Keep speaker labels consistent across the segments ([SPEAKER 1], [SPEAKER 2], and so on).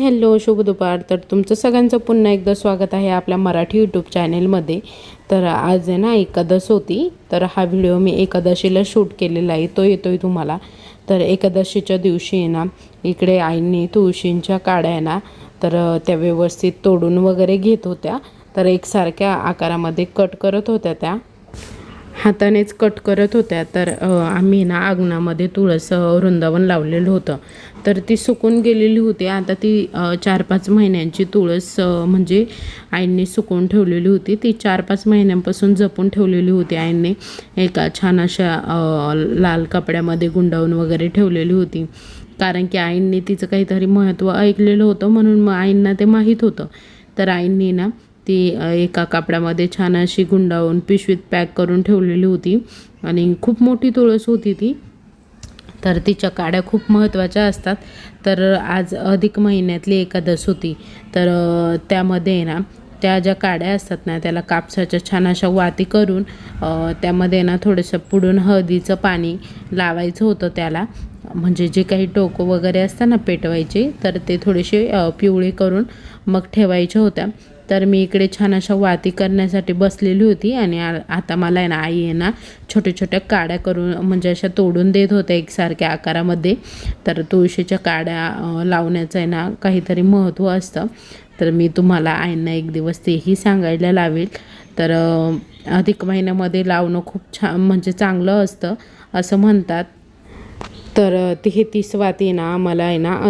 [SPEAKER 1] Hello, शुभ दुपार. तर तुमचं सगळ्यांचं पुन्हा एकदा स्वागत आहे आपल्या मराठी यूट्यूब चॅनेलमध्ये. तर आज आहे ना एकादश होती, तर हा व्हिडिओ मी एकादशीला शूट केलेला आहे, तो येतोय तुम्हाला. तर एकादशीच्या दिवशी आहे ना इकडे आईंनी तुळशींच्या काड्या आहे ना, तर त्या व्यवस्थित तोडून वगैरे घेत होत्या. तर एकसारख्या आकारामध्ये कट करत होत्या, त्या हातानेच कट करत होत्या. तर आम्ही ना अंगणामध्ये तुळस वृंदावन लावलेलं होतं, तर ती सुकून गेलेली होती. आता ती 4-5 महिन्यांची तुळस म्हणजे आईंनी सुकवून ठेवलेली होती. ती 4-5 महिन्यांपासून जपून ठेवलेली होती आईंनी. एका छान अशा लाल कपड्यामध्ये गुंडाळून वगैरे ठेवलेली होती, कारण की आईंनी तिचं काहीतरी महत्त्व ऐकलेलं होतं, म्हणून मग आईंना ते माहीत होतं. तर आईंनी ना ती एका कापडामध्ये छान अशी गुंडाळून पिशवीत पॅक करून ठेवलेली होती. आणि खूप मोठी तुळस होती ती, तर तिच्या काड्या खूप महत्त्वाच्या असतात. तर आज अधिक महिन्यातली एकादश होती, तर त्यामध्ये ना त्या ज्या काड्या असतात ना त्याला कापसाच्या छान अशा वाती करून त्यामध्ये ना थोडंसं पुढून हळदीचं पाणी लावायचं होतं त्याला. म्हणजे जे काही टोकं वगैरे असतं ना पेटवायचे, तर ते थोडेसे पिवळे करून मग ठेवायच्या होत्या. तर मी इकडे छान अशा वाती करण्यासाठी बसलेली होती, आणि आता मला आहे ना आई आहे ना छोट्या छोट्या काड्या करून म्हणजे अशा तोडून देत होत्या एकसारख्या आकारामध्ये. तर तुळशीच्या काड्या लावण्याचं आहे ना काहीतरी महत्त्व असतं, तर मी तुम्हाला आईंना एक दिवस तेही सांगायला लावेल. तर अधिक महिन्यामध्ये लावणं खूप छान म्हणजे चांगलं असतं असं म्हणतात. तर 33 वाती ना आम्हाला आहे ना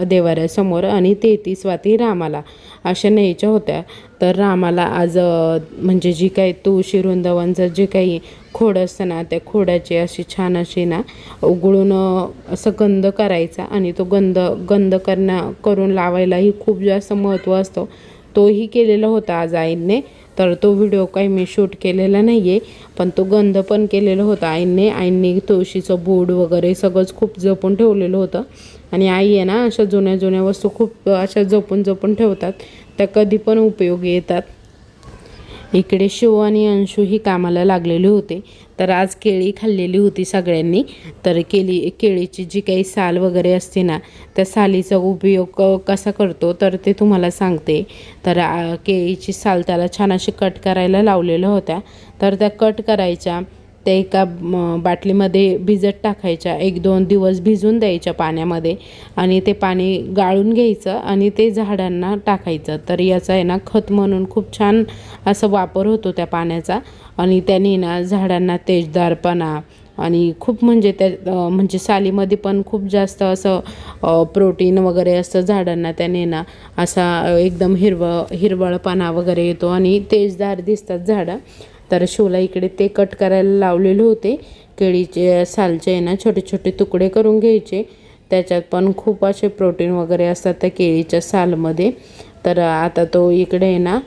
[SPEAKER 1] देवाऱ्यासमोर, आणि 33 वाती रामाला अशा न्यायच्या होत्या. तर रामाला आज म्हणजे जी काही तुळशी वृंदावनचं जे काही खोड असतं ना, त्या खोडाची अशी छान अशी ना उघडून असं गंध करायचा, आणि तो गंध करून लावायलाही खूप जास्त महत्त्व असतं. तोही केलेला होता आज आईंने. तर तो व्हिडिओ काही मी शूट केलेला नाही आहे, पण तो गंध पण केलेला होता आईंनी तुळशीचं बूड वगैरे सगळंच खूप जपून ठेवलेलं होतं. आणि आई आहे ना अशा जुन्या जुन्या वस्तू खूप अशा जपून ठेवतात, त्या कधी पण उपयोगी येतात. इकडे शिव आणि अंशू ही कामाला लागलेले होते. तर आज केळी खाल्लेली होती सगळ्यांनी. तर केळीची जी काही साल वगैरे असते ना, त्या सालीचा उपयोग कसा करतो तर ते तुम्हाला सांगते. तर केळीची साल त्याला छान अशी कट करायला लावलेल्या होत्या. तर त्या कट करायच्या, त्या एका बाटलीमध्ये भिजत टाकायच्या, 1-2 दिवस भिजून द्यायच्या पाण्यामध्ये, आणि ते पाणी गाळून घ्यायचं आणि ते झाडांना टाकायचं. तर याचा आहे ना खत म्हणून खूप छान असा वापर होतो त्या पाण्याचा. आणि त्याने ना झाडांना तेजदारपणा, आणि खूप म्हणजे त्या म्हणजे सालीमध्ये पण खूप जास्त असं प्रोटीन वगैरे असतं झाडांना. त्याने ना असा एकदम हिरवळपणा वगैरे येतो, आणि तेजदार दिसतात झाडं. तर शिवला इकडे ते कट करायला लावलेले होते. केळीचे सालचे आहे ना छोटे छोटे तुकडे करून घ्यायचे, त्याच्यात पण खूप असे प्रोटीन वगैरे असतात त्या केळीच्या सालमध्ये. तर आता तो इकडे आहे ना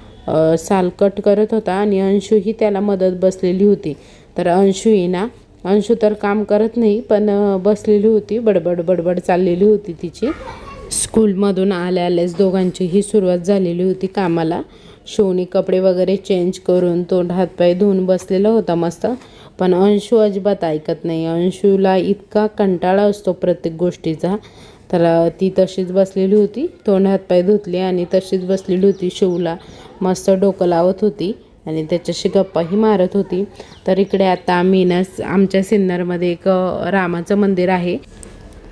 [SPEAKER 1] साल कट करत होता, आणि अंशू ही त्याला मदत बसलेली होती. तर अंशू तर काम करत नाही, पण बसलेली होती, बडबड चाललेली होती तिची. स्कूलमधून आल्याच दोघांचीही सुरुवात झालेली होती कामाला. शिवनी कपडे वगैरे चेंज करून तोंड हातपाय धुवून बसलेला होता मस्त. पण अंशू अजिबात ऐकत नाही. अंशूला इतका कंटाळा असतो प्रत्येक गोष्टीचा. तर ती तशीच बसलेली होती, तोंड हातपाय धुतले आणि तशीच बसलेली होती. शिवला मस्त डोकं लावत होती आणि त्याच्याशी गप्पाही मारत होती. तर इकडे आता आमच्या सिन्नरमध्ये एक रामाचं मंदिर आहे,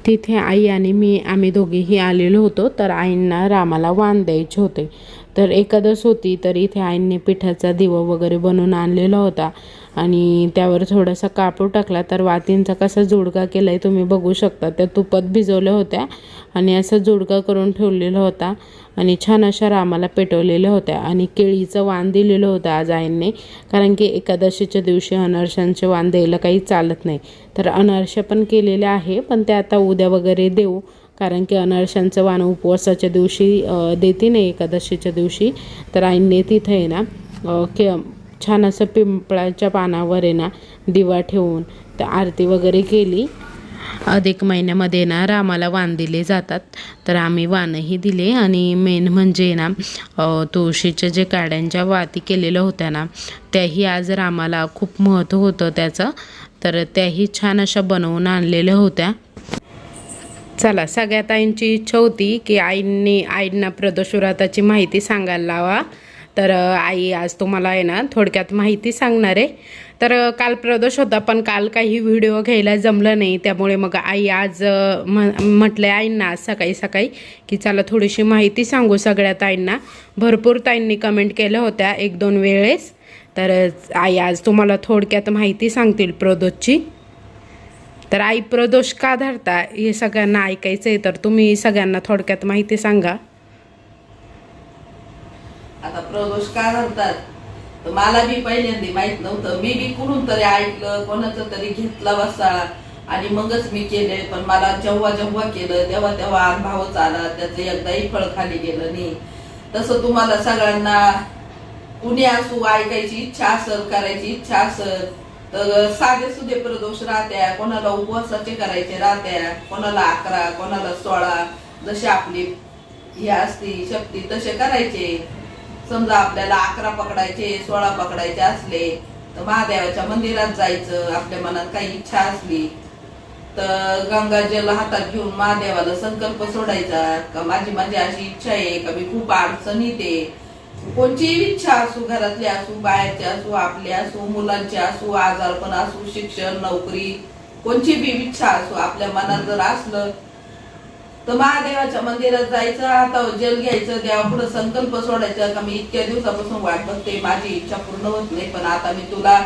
[SPEAKER 1] तिथे आई आणि आम्ही दोघेही आलेलो होतो. तर आईंना रामाला वाण द्यायचे होते. तर एकादश होती, तर इथे आईंनी पिठाचा दिवा वगैरे बनवून आणलेला होता, आणि त्यावर थोडासा कापूर टाकला. तर वातींचा कसा जोडका केला आहे तुम्ही बघू शकता. त्या तुपात भिजवल्या होत्या आणि असा जोडका करून ठेवलेला होता, आणि छान अशा रामाला पेटवलेल्या होत्या. आणि केळीचं वाण दिलेलं होतं आज आईंनी, कारण की एकादशीच्या दिवशी अनारशांचे वाण द्यायला काही चालत नाही. तर अनारशा पण केलेल्या आहे, पण ते आता उद्या वगैरे देऊ, कारण की अनारशांचं वाण उपवासाच्या दिवशी देते नाही, एकादशीच्या दिवशी. तर आईंनी तिथे आहे ना छान असं पिंपळाच्या पानावर आहे ना दिवा ठेवून तर आरती वगैरे केली. अधिक महिन्यामध्ये ना रामाला वाण दिले जातात, तर आम्ही वाणही दिले. आणि मेन म्हणजे ना तुळशीच्या जे काड्यांच्या वाती केलेल्या होत्या ना, त्याही आज रामाला खूप महत्त्व होतं त्याचं. तर त्याही छान अशा बनवून आणलेल्या होत्या. चला, सगळ्या ताईंची इच्छा होती की आईंना प्रदोष व्रताची माहिती सांगायला लावा. तर आई आज तुम्हाला आहे ना थोडक्यात माहिती सांगणार आहे. तर काल प्रदोष होता पण काल काही व्हिडिओ घ्यायला जमलं नाही, त्यामुळे मग आई आज म्हटलं आईंना आज सकाळी सकाळी की चला थोडीशी माहिती सांगू सगळ्या ताईंना. भरपूर ताईंनी कमेंट केल्या होत्या 1-2 वेळेस. तर आई आज तुम्हाला थोडक्यात माहिती सांगतील प्रदोषची. तर आई प्रदोष का धरता हे सगळ्यांना ऐकायचं आहे, तर तुम्ही सगळ्यांना थोडक्यात माहिती सांगा.
[SPEAKER 2] आता प्रदोष का धरतात तर मला बी पहिल्यांदा माहित नव्हतं. मी बी कुठून तरी ऐकलं, कोणाचं तरी घेतला बसा आणि मगच मी केले. पण मला जेव्हा जेव्हा केलं तेव्हा तेव्हा अनुभवच आला, त्याचं एकदाही फळ खाली गेलं नाही. तसं तुम्हाला सगळ्यांना कुणी असू ऐकायची इच्छा असेल, करायची इच्छा असेल तर साधे सुधे प्रदोष राहत्या. कोणाला उपवासाचे करायचे राहत्या, कोणाला 11, कोणाला 16, जशी आपली ही असती शक्ती तसे करायचे. समजा आपल्याला 11 पकडायचे, 16 पकडायचे असले तर महादेवाच्या मंदिरात जायचं. आपल्या मनात काही इच्छा असली तर गंगाजल हातात घेऊन महादेवाला संकल्प सोडायचा का माझी अशी इच्छा आहे का मी खूप अडचणीत आहे. कोणची इच्छा असू, घरातली असू, बाहेरची असू, आपली असू, मुलांची असू, आजारपण असू, शिक्षण, नोकरी, कोणची बी इच्छा असू आपल्या मनात जर असलं तर महादेवाच्या मंदिरात जायचं, हातावर जल घ्यायचं, देवापुढे संकल्प सोडायचा का मी इतक्या दिवसापासून वाट बघते, माझी इच्छा पूर्ण होत नाही, पण आता मी तुला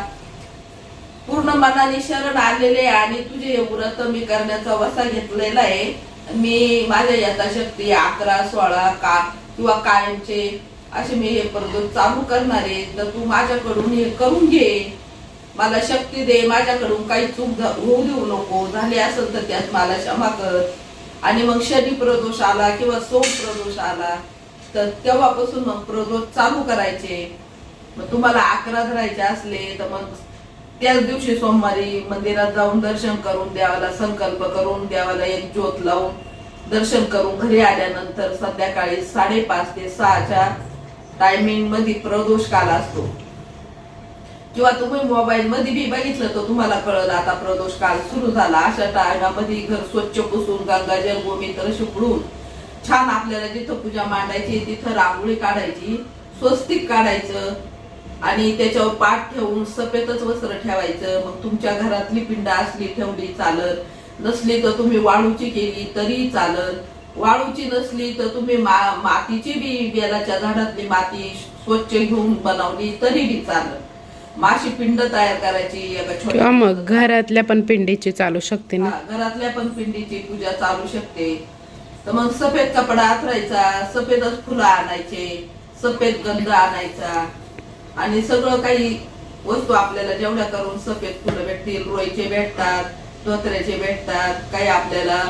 [SPEAKER 2] पूर्ण मनाने शरण आलेले आणि तुझे व्रत मी करण्याचा वसा घेतलेला आहे. मी माझ्या यथाशक्ती 11, 16 किंवा कायमचे असे मी हे प्रदोष चालू करणार आहे. तर तू माझ्याकडून हे करून घे, मला शक्ती दे, माझ्याकडून काही चूक होऊ देऊ नको, झाली असेल तर त्यात मला क्षमा कर. आणि मग शनी प्रदोष आला किंवा सोम प्रदोष आला तर तेव्हापासून मग प्रदोष चालू करायचे. मग तुम्हाला 11 धरायचे असले तर मग त्याच दिवशी सोमवारी मंदिरात जाऊन दर्शन करून देवाला संकल्प करून देवाला एक ज्योत लावून दर्शन करून घरी आल्यानंतर संध्याकाळी 5:30 ते 6च्या टायमिंग मध्ये प्रदोष काल असतो. किंवा तुम्ही मोबाईल मध्ये बी बघितलं तर तुम्हाला कळलं आता प्रदोष काल सुरू झाला. अशा टायमामध्ये घर स्वच्छ पुसून गंगाजल गोमित्र शिपडून छान आपल्याला जिथं पूजा मांडायची तिथं रांगोळी काढायची, स्वस्तिक काढायचं आणि त्याच्यावर पाठ ठेवून सफेदच वस्त्र ठेवायचं. मग तुमच्या घरातली पिंड असली ठेवली चालत, नसली तर तुम्ही वाळूची केली तरी चालत, वाळूची नसली तर तुम्ही मातीची बी बेलाच्या झाडातली माती स्वच्छ घेऊन बनवली तरी बी चालत. माशी पिंड तयार करायची एका छोट्या,
[SPEAKER 1] मग घरातल्या पण पिंडीची चालू शकते ना,
[SPEAKER 2] घरातल्या पण पिंडीची पूजा चालू शकते. तर मग सफेद कपडा आथरायचा, सफेदच फुलं आणायचे, सफेद गंध आणायचा आणि सगळं काही वस्तू आपल्याला जेवढ्या करून सफेद फुलं भेटतील, रोईचे भेटतात, धोत्र्याचे भेटतात, काही आपल्याला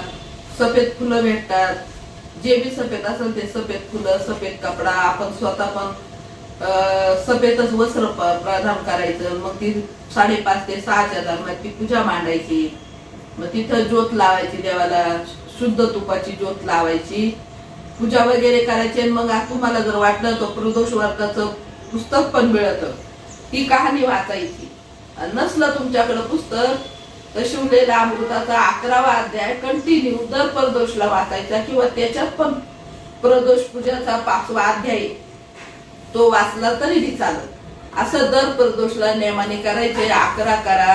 [SPEAKER 2] सफेद फुलं भेटतात. जे बी सफेद असेल ते सफेद फुलं, सफेद कपडा, आपण स्वतः पण सफेदच वस्त्र प्रदान करायचं. मग ती 5:30 ते 6च्या दरम्यान ती पूजा मांडायची. मग तिथं ज्योत लावायची, देवाला शुद्ध तुपाची ज्योत लावायची, पूजा वगैरे करायची. आणि मग तुम्हाला जर वाटलं तर प्रदोष व्रताचं पुस्तक पण मिळतं, ती कहाणी वाचायची. नसलं तुमच्याकडे पुस्तक तर शिवलेला अमृताचा 11वा अध्याय कंटिन्यू दर प्रदोषला वाचायचा किंवा त्याच्यात पण प्रदोष पूजाचा 5वा अध्याय तो वाचला तरी बी चालत. असं दर प्रदोषला नियमाने करायचे. 11 करा,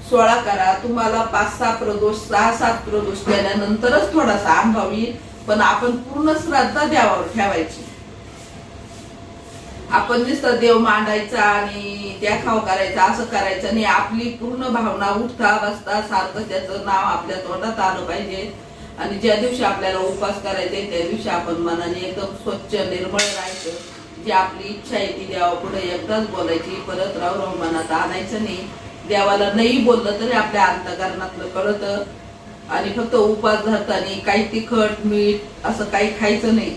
[SPEAKER 2] 16 करा. तुम्हाला 5-6 प्रदोष, 6-7 प्रदोष केल्यानंतरच थोडासा अनुभव येईल, पण आपण पूर्ण श्रद्धा देवावर ठेवायची. आपण नुसतं देव मांडायचा आणि देखाव करायचा असं करायचं नाही. आपली पूर्ण भावना उठता बसता सारखं त्याचं नाव आपल्या तोंडात आलं पाहिजे. आणि ज्या दिवशी आपल्याला उपवास करायचे त्या दिवशी आपण मनाने एकदम स्वच्छ निर्मळ राहायचं. जी आपली इच्छा आहे ती देवापुढे एकदाच बोलायची, परत राव मनात आणायचं नाही. देवाला नाही बोललं तरी आपल्या अंतःकरणातलं कळतं. आणि फक्त उपवास धरताना काही तिखट मीठ असं काही खायचं नाही.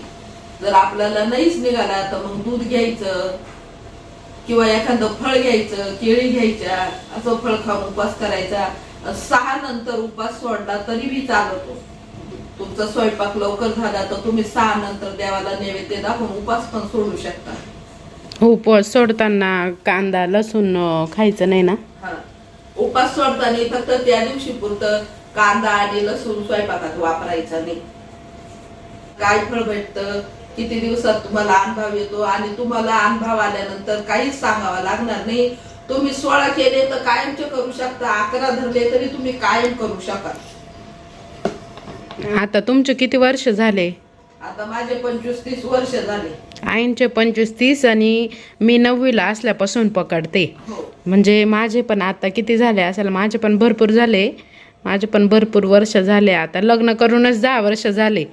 [SPEAKER 2] जर आपल्याला नाहीच निघाला तर मग दूध घ्यायचं किंवा एखादं फळ घ्यायचं, केळी घ्यायच्या, असं फळ खाऊन उपवास करायचा. 6 नंतर उपवास सोडला तरी बी चालतो. तुमचा स्वयंपाक लवकर झाला तर तुम्ही 6 नंतर देवाला नैवेद्य दाखवून उपवास पण सोडू शकता.
[SPEAKER 1] उपवास सोडताना कांदा लसूण खायचं नाही ना.
[SPEAKER 2] उपवास सोडताना फक्त त्या दिवशी पुरतं कांदा आणि लसूण स्वयंपाकात वापरायचा नाही. काय फळ भेटतं, किती दिवसात तुम्हाला अनुभव येतो आणि तुम्हाला अनुभव आल्यानंतर काहीच सांगावं लागणार नाही. तुम्ही 16 केले तर कायमचे करू शकता, 11 धरले तरी तुम्ही कायम करू शकाल.
[SPEAKER 1] आता तुमचे किती वर्ष झाले?
[SPEAKER 2] आता माझे 25-30 वर्ष झाले.
[SPEAKER 1] आईंचे 25-30 आणि मी 9वीला असल्यापासून पकडते.
[SPEAKER 2] हो.
[SPEAKER 1] म्हणजे माझे पण आता किती झाले असेल, माझे पण भरपूर झाले. माझे पण भरपूर वर्ष झाले. आता लग्न करूनच 10 वर्ष झाले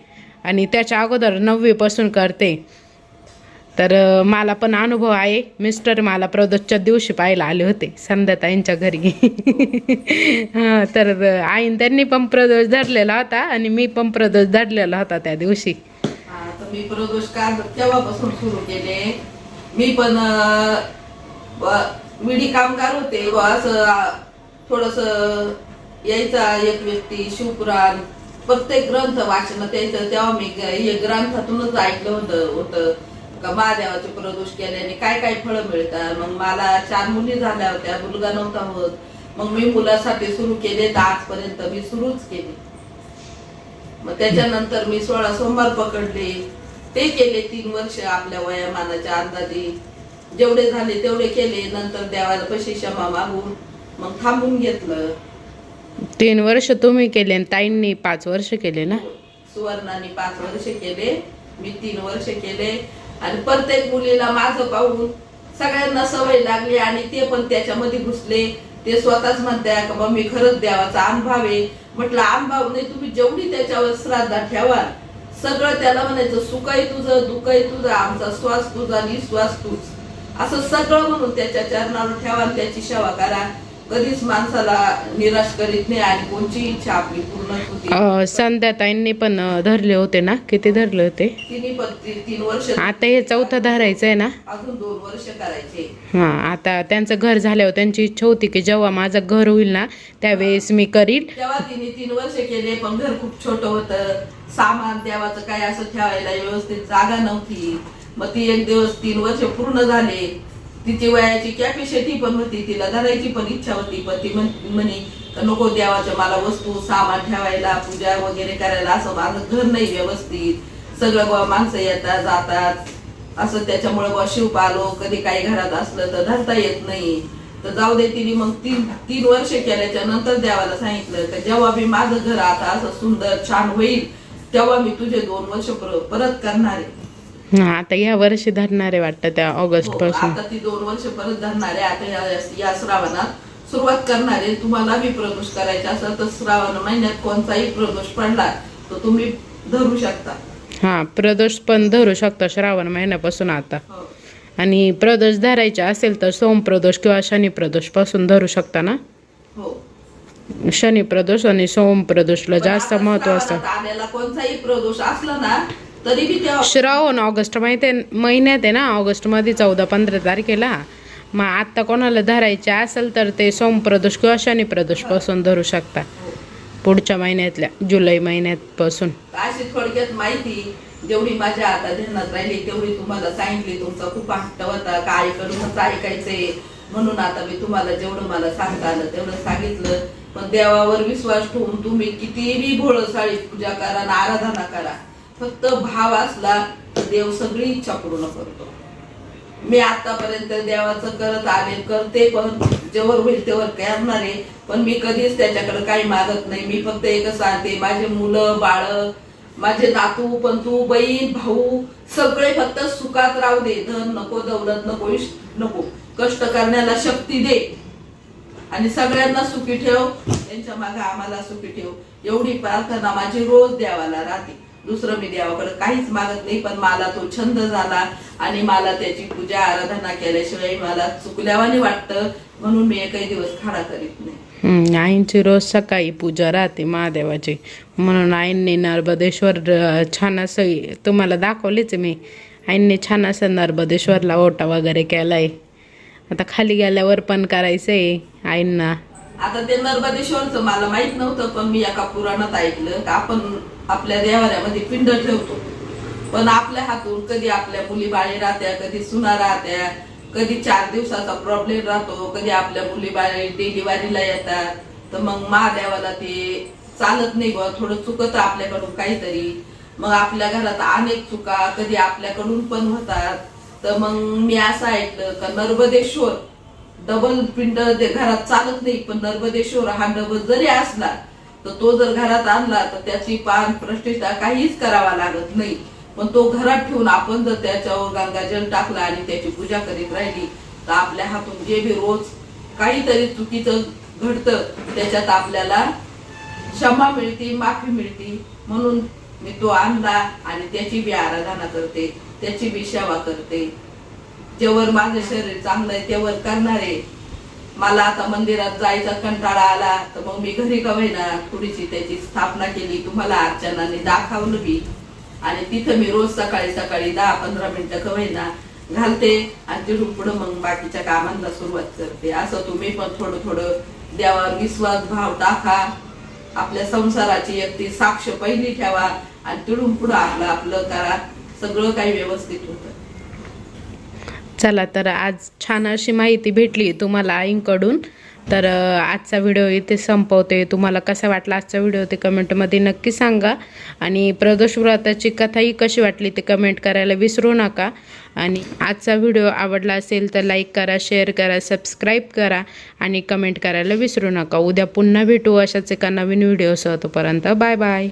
[SPEAKER 1] आणि त्याच्या अगोदर 9वीपासून करते. तर मला पण अनुभव आहे. मिस्टर मला प्रदोषच्या दिवशी पाहायला आले होते संध्याताईंच्या घरी. हां, तर आईन त्यांनी पण प्रदोष धरलेला होता आणि मी पण प्रदोष धरलेला होता त्या दिवशी.
[SPEAKER 2] तर मी प्रदोष केव्हापासून सुरू केले. मी पण विडी कामगार होते. असं थोडस यायचा एक व्यक्ती शिवपुराण प्रत्येक ग्रंथ वाचन त्याचं. तेव्हा मी हे ग्रंथातूनच ऐकलं होतं का महादेवाचे प्रदोष केल्याने काय काय फळं मिळतात. मग मला 4 मुली झाल्या होत्या, मुलगा नव्हता होत. मग मी मुलासाठी सुरू केले तर आजपर्यंत मी सुरूच केले. मग त्याच्यानंतर मी 16 सोमवार पकडले, ते केले 3 वर्ष आपल्या वयामानाच्या अंदाजे. जेवढे झाले तेवढे केले. नंतर देवाला पैसे क्षमा मागून मग थांबून घेतलं.
[SPEAKER 1] 3 वर्ष तुम्ही केले आणि ताईंनी 5 वर्ष केले ना?
[SPEAKER 2] सुवर्णाने 5 वर्ष केले, मी 3 वर्ष केले. आणि प्रत्येक मुलीला माझं पाहून सगळ्यांना सवय लागली आणि ते पण त्याच्यामध्ये घुसले. ते स्वतःच म्हणताय का मी खरंच देवाचा अनुभव आहे. म्हटलं अनुभव नाही, तुम्ही जेवढी त्याच्यावर श्रद्धा ठेवा, सगळं त्याला म्हणायचं सुखही तुझं, दुःखही तुझं, आमचा श्वास तुझा आणि श्वास तूच, असं सगळं म्हणून त्याच्या चरणावर ठेवा, त्याची सेवा करा. कधीच माणसाला निराश करीत नाही आणि कोणची इच्छा आपली पूर्ण होती.
[SPEAKER 1] संध्याताईंनी पण धरले होते ना? किती धरले होते?
[SPEAKER 2] तिने पण 3 वर्ष.
[SPEAKER 1] आता हे 4थं धरायचं आहे ना?
[SPEAKER 2] अजून 2 वर्ष करायचे.
[SPEAKER 1] हा, आता त्यांचं घर झाल्यावर त्यांची इच्छा होती की जेव्हा माझं घर होईल ना त्यावेळेस मी करील.
[SPEAKER 2] तेव्हा तिने 3 वर्ष केले, पण घर खूप छोटं होतं. सामान देवाचं काय असं ठेवायला व्यवस्थित जागा नव्हती. मग ती एक दिवस 3 वर्ष पूर्ण झाले. तिची वयाची कॅपॅसिटी पण होती, तिला धरायची पण इच्छा होती. पण ती म्हणे नको, देवाचं मला वस्तू सामान ठेवायला, पूजा वगैरे करायला, असं माझं घर नाही व्यवस्थित, सगळं माणसं येतात जातात असं, त्याच्यामुळे शिवपालो कधी काही घरात असलं तर धरता येत नाही. तर जाऊ दे. तिने मग 3 वर्ष केल्याच्या नंतर देवाला सांगितलं की जेव्हा मी माझं घर आता असं सुंदर छान होईल तेव्हा मी तुझे 2 वर्ष परत करणार आहे.
[SPEAKER 1] आता या वर्षी धरणारे वाटतं त्या ऑगस्ट पासून.
[SPEAKER 2] आता ती 2 वर्ष परत धरणार आहे. आता या श्रावणात सुरुवात करणार आहे. तुम्हाला बी प्रदोष करायचा असेल तर श्रावण महिन्यात कोणताही प्रदोष पडला तर तुम्ही धरू शकता.
[SPEAKER 1] हा, प्रदोष पण धरू शकता श्रावण महिन्यापासून आता.
[SPEAKER 2] हो.
[SPEAKER 1] आणि प्रदोष धरायचे असेल तर सोम प्रदोष किंवा शनी प्रदोष पासून धरू शकता ना?
[SPEAKER 2] हो.
[SPEAKER 1] शनी प्रदोष आणि सोम प्रदोषला जास्त महत्व असतं.
[SPEAKER 2] आलेला कोणताही प्रदोष असला ना तरी बी तेव्हा
[SPEAKER 1] श्रावण ऑगस्ट महिन्यात आहे ना, ऑगस्ट मध्ये 14-15 तारखेला. मग आता कोणाला धरायचे असेल तर ते सोम प्रदोष किंवा शनी प्रदोष पासून धरू शकता. पुढच्या महिन्यातल्या जुलै महिन्यापासून.
[SPEAKER 2] अशी थोडक्यात माहिती जेवढी माझ्या आता ध्यानात राहिली तेवढी तुम्हाला सांगितली. तुमचा खूप हट्ट होता का आईकडूनच ऐकायचंय, म्हणून आता मी तुम्हाला जेवढं मला सांगता आलं तेवढं सांगितलं. पण देवावर विश्वास ठेवून तुम्ही कितीही भोळसाळी पूजा करा आणि आराधना करा, फक्त भाव असला तर देव सगळी इच्छा पूर्ण करतो. मी आतापर्यंत देवाचं करत आले, करते, पण जेव्हा होईल तेव्हा करणार आहे. पण मी कधीच त्याच्याकडे काही मागत नाही. मी फक्त एकच सांगते, माझे मुलं बाळ, माझे नातू पंतू, बहीण भाऊ सगळे फक्त सुखात राहू दे. धन नको, दौलत नको, नको, कष्ट करण्याला शक्ती दे आणि सगळ्यांना सुखी ठेव. त्यांच्या मागे आम्हाला सुखी ठेव, एवढी प्रार्थना माझी रोज देवाला राहते. दुसरं मी देवाकडे काहीच मागत नाही. पण मला तो छंद झाला आणि मला त्याची पूजा आराधना केल्याशिवाय मला चुकल्यावानी वाटतं, म्हणून मी एकही दिवस खाडा करीत नाही.
[SPEAKER 1] आईंची रोज सकाळी पूजा राहते महादेवाची, म्हणून आईंनी नर्मदेश्वर छान असं तुम्हाला दाखवलेच मी. आईंनी छान असं नर्मदेश्वरला ओटा वगैरे केलाय. आता खाली गेल्यावर पण करायचंय आईंना.
[SPEAKER 2] आता ते नर्मदेश्वरचं मला माहित नव्हतं, पण मी एका पुराणात ऐकलं की आपण आपल्या देवाऱ्यामध्ये पिंड ठेवतो, पण आपल्या हातून कधी आपल्या मुली बाळे राहत्या, कधी सुना राहत्या, कधी 4 दिवसाचा प्रॉब्लेम राहतो, कधी आपल्या मुली बाळे डिलिव्हरीला येतात. तर मग महादेवाला ते चालत नाही बा, थोडं चुकत आपल्याकडून काहीतरी, मग आपल्या घरात अनेक चुका कधी आपल्याकडून पण होतात. तर मग मी असं ऐकलं का नर्मदेश्वर डबल पिंड घरात चालत नाही, पण नर्मदेश्वर हा डबल जरी असला तर तो जर घरात आणला तर त्याची पान प्रतिष्ठा काहीच करावा लागत नाही. पण तो घरात ठेवून आपण जर त्याच्यावर गंगाजल टाकला आणि त्याची पूजा करीत राहिली तर आपल्या हातून जे बी रोज काहीतरी चुकीचं घडतं त्याच्यात आपल्याला क्षमा मिळते, माफी मिळते. म्हणून मी तो आणला आणि त्याची बी आराधना करते, त्याची बी सेवा करते. जेवर माझं शरीर चांगलं आहे तेवर करणारे. मला आता मंदिरात जायचा कंटाळा आला तर मग मी घरी का होईना थोडीशी त्याची स्थापना केली, तुम्हाला अर्चनाने दाखवलं बी. आणि तिथं मी रोज सकाळी सकाळी 10-15 मिनिटं का होईना घालते आणि तिथून पुढं मग बाकीच्या कामांना सुरुवात करते. असं तुम्ही पण थोडं थोडं देवावर विश्वास भाव टाका. आपल्या संसाराची एक ती साक्ष पहिली ठेवा आणि तिथून पुढं आपलं आपलं करा, सगळं काही व्यवस्थित होतं.
[SPEAKER 1] चला, तर आज छान अशी माहिती भेटली तुम्हाला आईंकडून. तर आजचा व्हिडिओ इथे संपवते. तुम्हाला कसा वाटला आजचा व्हिडिओ ते कमेंटमध्ये नक्की सांगा. आणि प्रदोष व्रताची कथाही कशी वाटली ते कमेंट करायला विसरू नका. आणि आजचा व्हिडिओ आवडला असेल तर लाईक करा, शेअर करा, सबस्क्राईब करा आणि कमेंट करायला विसरू नका. उद्या पुन्हा भेटू अशाच एका नवीन व्हिडिओसह. तोपर्यंत बाय बाय.